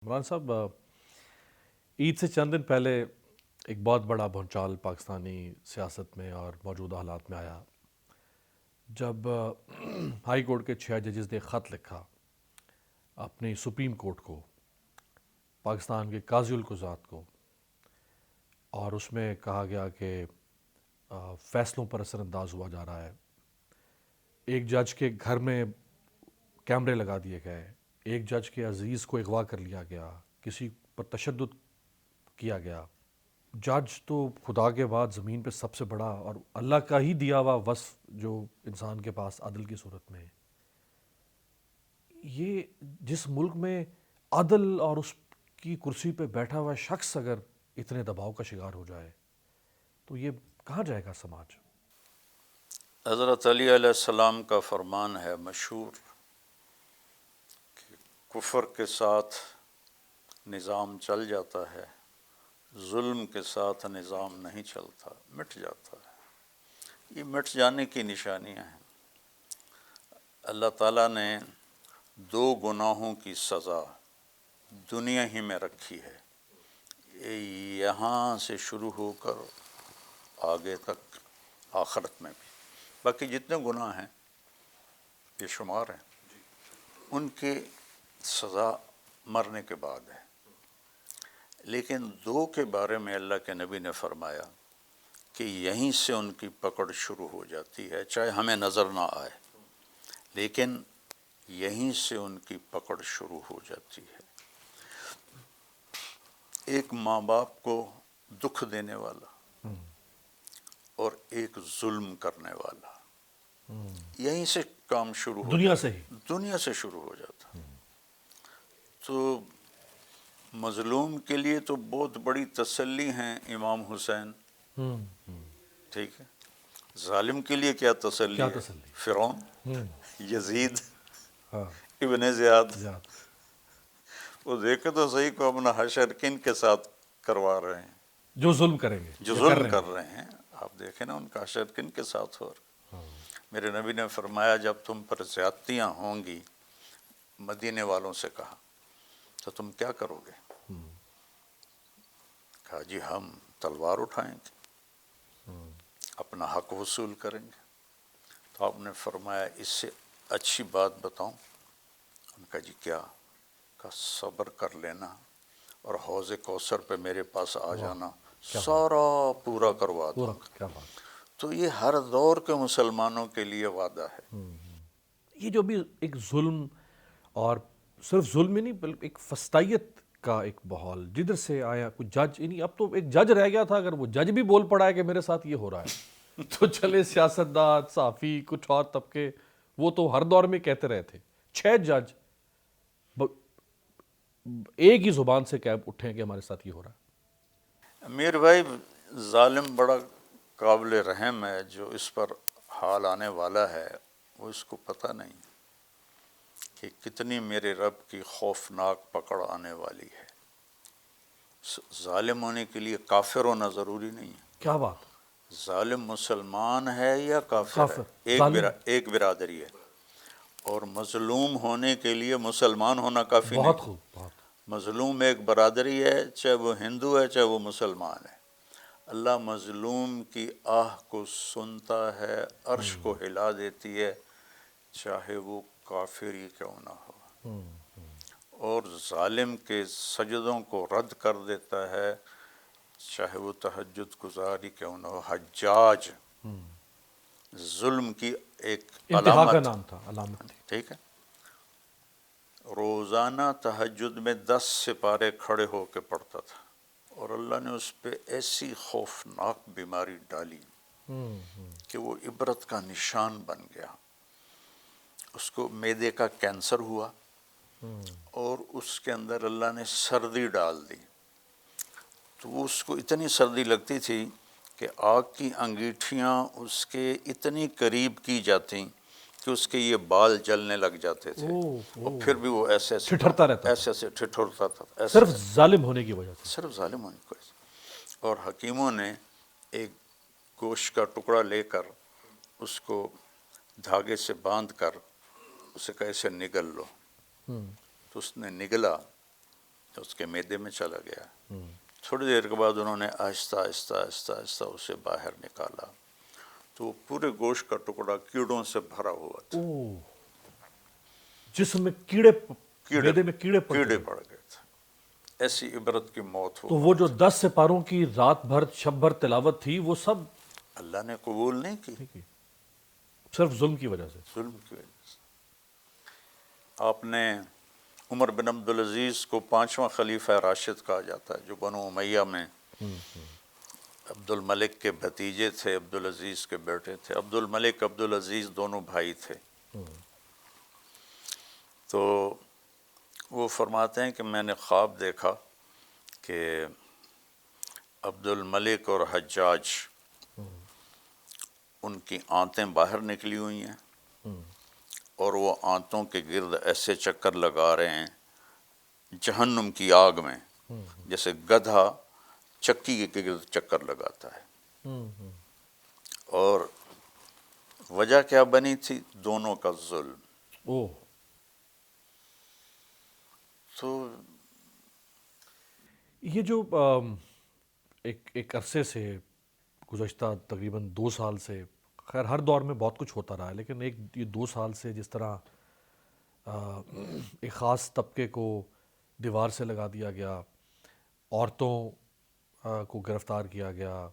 عمران صاحب، عید سے چند دن پہلے ایک بہت بڑا بھونچال پاکستانی سیاست میں اور موجودہ حالات میں آیا جب ہائی کورٹ کے 6 ججز نے خط لکھا اپنی سپریم کورٹ کو، پاکستان کے قاضی القضات کو، اور اس میں کہا گیا کہ فیصلوں پر اثر انداز ہوا جا رہا ہے۔ ایک جج کے گھر میں کیمرے لگا دیے گئے، ایک جج کے عزیز کو اغوا کر لیا گیا، کسی پر تشدد کیا گیا۔ جج تو خدا کے بعد زمین پہ سب سے بڑا اور اللہ کا ہی دیا ہوا وصف جو انسان کے پاس عدل کی صورت میں ہے۔ یہ جس ملک میں عدل اور اس کی کرسی پہ بیٹھا ہوا شخص اگر اتنے دباؤ کا شکار ہو جائے تو یہ کہاں جائے گا سماج؟ حضرت علی علیہ السلام کا فرمان ہے مشہور کہ کفر کے ساتھ نظام چل جاتا ہے، ظلم کے ساتھ نظام نہیں چلتا، مٹ جاتا ہے۔ یہ مٹ جانے کی نشانیاں ہیں۔ اللہ تعالیٰ نے 2 گناہوں کی سزا دنیا ہی میں رکھی ہے، یہاں سے شروع ہو کر آگے تک آخرت میں بھی۔ باقی جتنے گناہ ہیں بے شمار ہیں، ان کی سزا مرنے کے بعد ہے، لیکن 2 کے بارے میں اللہ کے نبی نے فرمایا کہ یہیں سے ان کی پکڑ شروع ہو جاتی ہے، چاہے ہمیں نظر نہ آئے لیکن یہیں سے ان کی پکڑ شروع ہو جاتی ہے۔ ایک ماں باپ کو دکھ دینے والا اور ایک ظلم کرنے والا، یہیں سے کام شروع ہو دنیا جاتا، سے ہی دنیا سے شروع ہو جاتا۔ تو مظلوم کے لیے تو بہت بڑی تسلی ہیں امام حسین، ٹھیک ہے۔ ظالم کے لیے کیا تسلی کیا ہے؟ تسلی؟ فرعون، یزید، ہاں، ابن زیاد۔ زیاد وہ دیکھے تو صحیح کو اپنا حشر کن کے ساتھ کروا رہے ہیں، جو ظلم کریں گے، جو ظلم کر رہے ہیں۔ آپ دیکھیں نا ان کا حشر کن کے ساتھ ہو رہا۔ میرے نبی نے فرمایا جب تم پر زیادتیاں ہوں گی، مدینے والوں سے کہا تو تم کیا کرو گے؟ کہا جی ہم تلوار اٹھائیں گے، اپنا حق وصول کریں گے۔ تو آپ نے فرمایا اس سے اچھی بات بتاؤں؟ ان کا جی کیا؟ کہا صبر کر لینا اور حوض کوثر پہ میرے پاس آ جانا، سارا پورا کروا دوں گا۔ کیا بات۔ تو یہ ہر دور کے مسلمانوں کے لیے وعدہ ہے۔ یہ جو بھی ایک ظلم، اور صرف ظلم ہی نہیں بلکہ ایک فسطائیت کا ایک ماحول جدھر سے آیا، کوئی جج نہیں، اب تو ایک جج رہ گیا تھا، اگر وہ جج بھی بول پڑا ہے کہ میرے ساتھ یہ ہو رہا ہے تو چلے سیاستدان، صحافی، کچھ اور طبقے، وہ تو ہر دور میں کہتے رہے تھے۔ 6 جج ایک ہی زبان سے کہہ اٹھیں کہ ہمارے ساتھ یہ ہو رہا ہے۔ امیر بھائی، ظالم بڑا قابل رحم ہے، جو اس پر حال آنے والا ہے وہ اس کو پتہ نہیں کہ کتنی میرے رب کی خوفناک پکڑ آنے والی ہے۔ ظالم ہونے کے لیے کافر ہونا ضروری نہیں ہے۔ کیا بات؟ ظالم مسلمان ہے یا کافر ہے، ایک برادری ہے، اور مظلوم ہونے کے لیے مسلمان ہونا کافی نہیں۔ بہت خوب، بہت۔ مظلوم ایک برادری ہے، چاہے وہ ہندو ہے چاہے وہ مسلمان ہے۔ اللہ مظلوم کی آہ کو سنتا ہے، عرش کو ہلا دیتی ہے، چاہے وہ کافر ہی کیوں نہ ہو، اور ظالم کے سجدوں کو رد کر دیتا ہے، چاہے وہ تہجد گزاری کیوں نہ ہو۔ حجاج ظلم کی ایک انتہا کا علامت، نام تھا، علامت تھی۔ ٹھیک ہے۔ روزانہ تہجد میں 10 سپارے کھڑے ہو کے پڑھتا تھا، اور اللہ نے اس پہ ایسی خوفناک بیماری ڈالی کہ وہ عبرت کا نشان بن گیا۔ اس کو معدے کا کینسر ہوا، اور اس کے اندر اللہ نے سردی ڈال دی، تو اس کو اتنی سردی لگتی تھی کہ آگ کی انگیٹھیاں اس کے اتنی قریب کی جاتیں کہ اس کے یہ بال جلنے لگ جاتے تھے، اور پھر بھی وہ ایسے ایسے ٹھٹھرتا رہتا تھا، ایسے ایسے ٹھٹھرتا تھا، صرف ظالم ہونے کی وجہ سے۔ صرف ظالم ہونے کی وجہ سے۔ اور حکیموں نے ایک گوشت کا ٹکڑا لے کر اس کو دھاگے سے باندھ کر اسے کیسے نگل لو، تو اس نے نگلا اس کے معدے میں چلا گیا. تھوڑی دیر کے بعد انہوں نے آہستہ آہستہ آہستہ آہستہ اسے باہر نکالا تو وہ پورے گوشت کا ٹکڑا کیڑوں سے بھرا ہوا تھا. جسم میں معدے میں کیڑے پڑ کیڑے گئے. پڑ گئے تھے. ایسی عبرت کی موت تو ہو. وہ جو 10 سپاروں کی رات بھر شب بھر تلاوت تھی وہ سب اللہ نے قبول نہیں کی صرف ظلم کی وجہ سے. ظلم کی وجہ سے. آپ نے عمر بن عبدالعزیز کو 5واں خلیفہ راشد کہا جاتا ہے، جو بنو امیہ میں عبد الملک کے بھتیجے تھے، عبدالعزیز کے بیٹے تھے. عبد الملک عبدالعزیز دونوں بھائی تھے. تو وہ فرماتے ہیں کہ میں نے خواب دیکھا کہ عبد الملک اور حجاج ان کی آنتیں باہر نکلی ہوئی ہیں اور وہ آنتوں کے گرد ایسے چکر لگا رہے ہیں جہنم کی آگ میں، جیسے گدھا چکی کے گرد چکر لگاتا ہے. اور وجہ کیا بنی تھی؟ دونوں کا ظلم. تو یہ جو ایک عرصے سے گزشتہ تقریباً 2 سال سے، خیر ہر دور میں بہت کچھ ہوتا رہا ہے، لیکن یہ 2 سال سے جس طرح ایک خاص طبقے کو دیوار سے لگا دیا گیا، عورتوں کو گرفتار کیا گیا،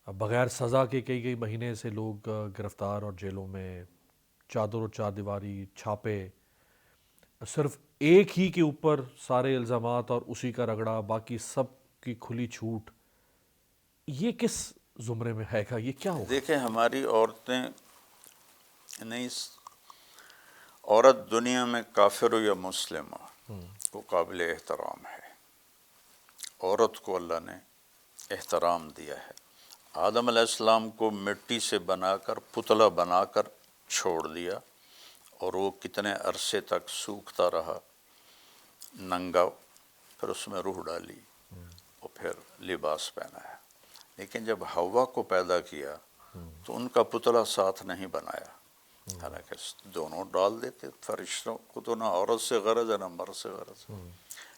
بغیر سزا کے کئی مہینے سے لوگ گرفتار اور جیلوں میں، چادر و چار دیواری، چھاپے، صرف ایک ہی کے اوپر سارے الزامات اور اسی کا رگڑا، باقی سب کی کھلی چھوٹ. یہ کس زمرے میں ہے گا؟ یہ کیا ہوگا؟ دیکھیں ہماری عورتیں نہیں، عورت دنیا میں کافر ہو یا مسلم ہو وہ قابل احترام ہے. عورت کو اللہ نے احترام دیا ہے. آدم علیہ السلام کو مٹی سے بنا کر پتلا بنا کر چھوڑ دیا اور وہ کتنے عرصے تک سوکھتا رہا ننگا، پھر اس میں روح ڈالی اور پھر لباس پہنایا. لیکن جب حوا کو پیدا کیا تو ان کا پتلا ساتھ نہیں بنایا، حالانکہ دونوں ڈال دیتے. فرشتوں کو تو نہ عورت سے غرض ہے نہ مرد سے غرض،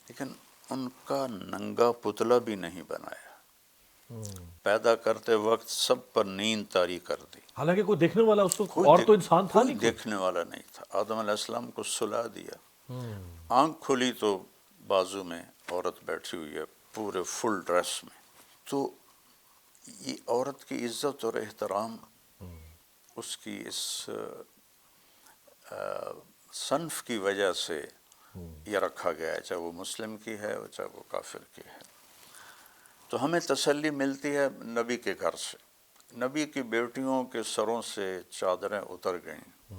لیکن ان کا ننگا پتلا بھی نہیں بنایا. پیدا کرتے وقت سب پر نیند طاری کر دی. حالانکہ کوئی دیکھنے والا اس وقت اور تو انسان تھا کوئی نہیں. دیکھنے والا نہیں تھا. آدم علیہ السلام کو سلا دیا. آنکھ کھلی تو بازو میں عورت بیٹھی ہوئی ہے پورے فل ڈریس میں. تو یہ عورت کی عزت اور احترام اس کی اس صنف کی وجہ سے یہ رکھا گیا ہے، چاہے وہ مسلم کی ہے اور چاہے وہ کافر کی ہے. تو ہمیں تسلی ملتی ہے نبی کے گھر سے. نبی کی بیٹیوں کے سروں سے چادریں اتر گئیں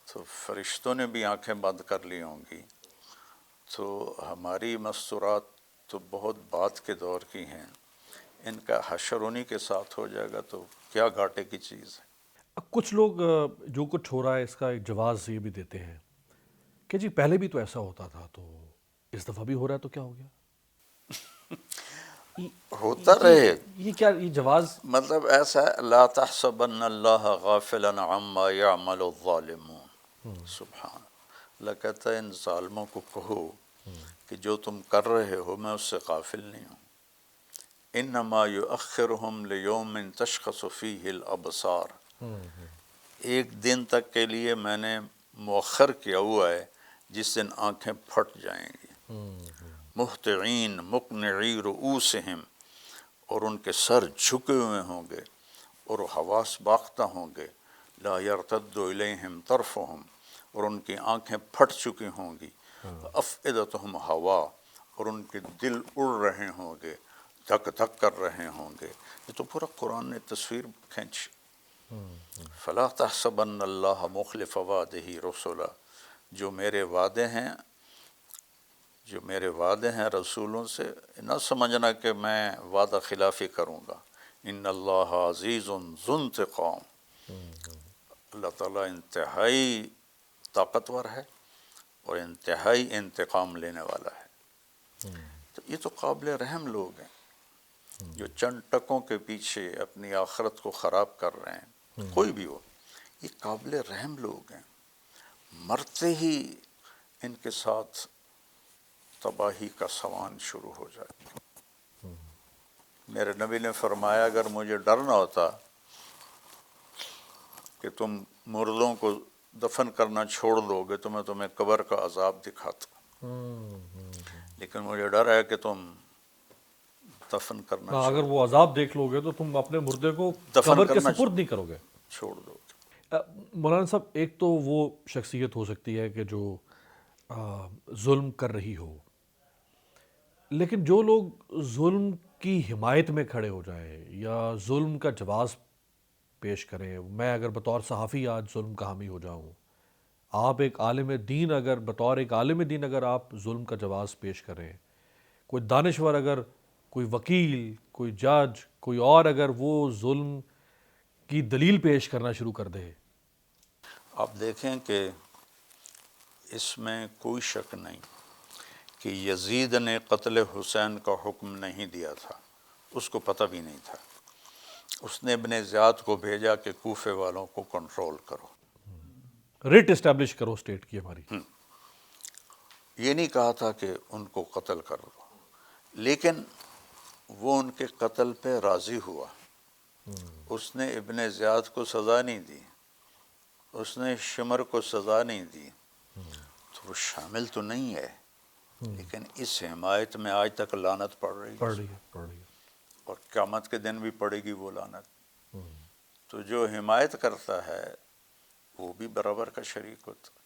تو فرشتوں نے بھی آنکھیں بند کر لی ہوں گی. تو ہماری مستورات تو بہت بعد کے دور کی ہیں، ان کا حشر انہی کے ساتھ ہو جائے گا تو کیا گھاٹے کی چیز ہے. اب کچھ لوگ جو کچھ ہو رہا ہے اس کا ایک جواز یہ بھی دیتے ہیں کہ جی پہلے بھی تو ایسا ہوتا تھا، تو اس دفعہ بھی ہو رہا ہے تو کیا ہو گیا؟ ہوتا رہے. یہ کیا یہ جواز مطلب ایسا ہے، لا تحسبن اللہ غافلا عما یعمل الظالمون. سبحان اللہ کہتا ہے ان ظالموں کو کہو کہ جو تم کر رہے ہو میں اس سے غافل نہیں ہوں. انما یؤخرہم لیوم تشخص فیہ الابصار. ایک دن تک کے لیے میں نے مؤخر کیا ہوا ہے جس دن آنکھیں پھٹ جائیں گی. مہطعین مقنعی رؤوسہم، اور ان کے سر جھکے ہوئے ہوں گے اور حواس باختہ ہوں گے. لا یرتد الیہم طرفہم، اور ان کی آنکھیں پھٹ چکی ہوں گی. افئدتہم ہوا، اور ان کے دل اڑ رہے ہوں گے، دھک دھک کر رہے ہوں گے. یہ تو پورا قرآن نے تصویر کھینچ. فلا تحسبن اللہ مخلف وعدہ رسلا. جو میرے وعدے ہیں رسولوں سے، نہ سمجھنا کہ میں وعدہ خلافی کروں گا. ان اللہ عزیز ذو انتقام. اللہ تعالیٰ انتہائی طاقتور ہے اور انتہائی انتقام لینے والا ہے. تو یہ تو قابل رحم لوگ ہیں جو چند ٹکوں کے پیچھے اپنی آخرت کو خراب کر رہے ہیں. کوئی بھی ہو، یہ قابل رحم لوگ ہیں. مرتے ہی ان کے ساتھ تباہی کا سامان شروع ہو جائے. میرے نبی نے فرمایا اگر مجھے ڈر نہ ہوتا کہ تم مردوں کو دفن کرنا چھوڑ دو گے تو میں تمہیں قبر کا عذاب دکھاتا، لیکن مجھے ڈر ہے کہ تم دفن کرنا اگر وہ عذاب دیکھ لو گے تو تم اپنے مردے کو دفن قبر کے کرنا سپرد نہیں کرو گے. چھوڑ دو. مولانا صاحب ایک تو وہ شخصیت ہو سکتی ہے کہ جو ظلم کر رہی ہو، لیکن جو لوگ ظلم کی حمایت میں کھڑے ہو جائیں یا ظلم کا جواز پیش کریں، میں اگر بطور صحافی آج ظلم کا حامی ہو جاؤں، آپ ایک عالم دین اگر بطور ایک عالم دین اگر آپ ظلم کا جواز پیش کریں، کوئی دانشور اگر، کوئی وکیل، کوئی جج، کوئی اور اگر وہ ظلم کی دلیل پیش کرنا شروع کر دے. آپ دیکھیں کہ اس میں کوئی شک نہیں کہ یزید نے قتل حسین کا حکم نہیں دیا تھا، اس کو پتہ بھی نہیں تھا. اس نے ابن زیاد کو بھیجا کہ کوفے والوں کو کنٹرول کرو. ریٹ اسٹیبلش کرو اسٹیٹ کی ہماری. یہ نہیں کہا تھا کہ ان کو قتل کر دو، لیکن وہ ان کے قتل پہ راضی ہوا. اس نے ابن زیاد کو سزا نہیں دی، اس نے شمر کو سزا نہیں دی، تو وہ شامل تو نہیں ہے، لیکن اس حمایت میں آج تک لعنت پڑ رہی ہے اور قیامت کے دن بھی پڑے گی وہ لعنت. تو جو حمایت کرتا ہے وہ بھی برابر کا شریک ہوتا ہے.